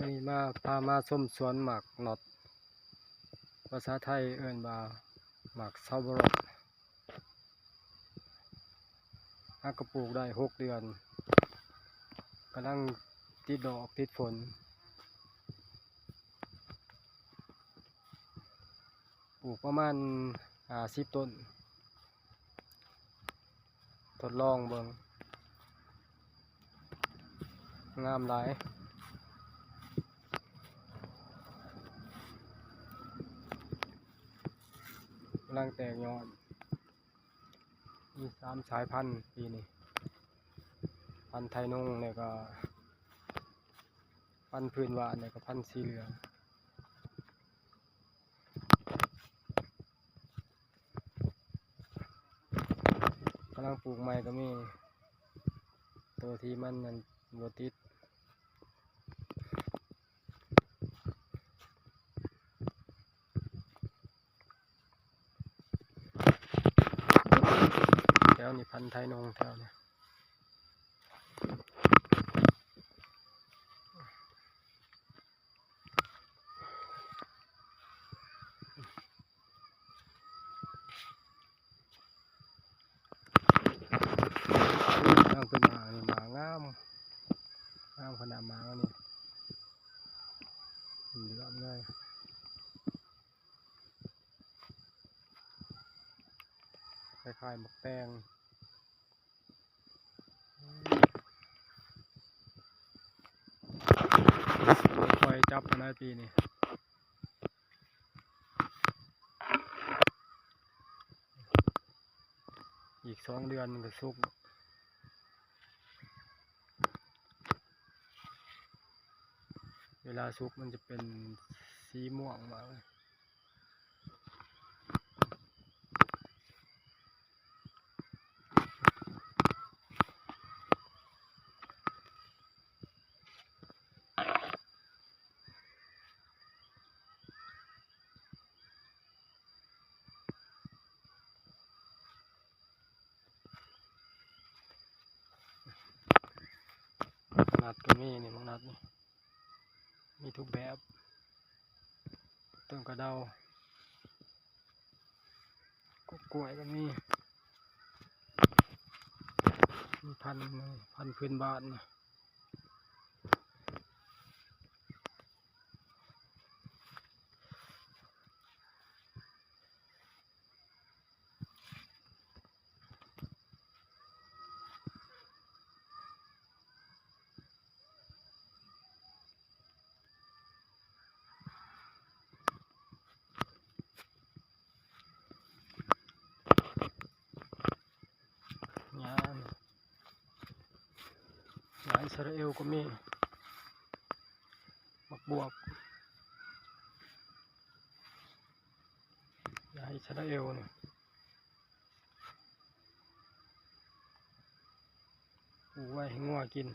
นี่มาพามาชมสวนหมากหนอดภาษาไทยเอิ้นว่าหมากเซาบรอกฮักกระปลูกได้6 เดือนกำลังติดดอกติดผลปลูกประมาณ50 ต้นทดลองเบิ่งงามหลายกำลังแตกยอดมี3 สายพันธุ์ปีนี้พันธุ์ไทยนงแล้วก็พันธุ์พื้นบ้านแล้วก็พันธุ์สีเหลืองกำลังปลูกใหม่ก็มีตัวที่มันนั่นบ่ติดแถวนี้พันธุ์ไทยนงแถวนี้ทางเป็นหมานี่หมางามขนาดหมานี่เหลือมเลยคล้ายๆหมกแตงคอยจับมาในปีนี้อีก2 เดือนมันก็สุกเวลาสุกมันจะเป็นสีม่วงมาเลยนัดก็มีนี่มังนัดนี่มีทุกแบบต้นกระเดากล้วยก็มีพันธุ์พื้นบ้านนะงานอิสราเอลก็มีมักบวบยาอิสราเอลเนี่ยปลูกไว้ให้งัวกิน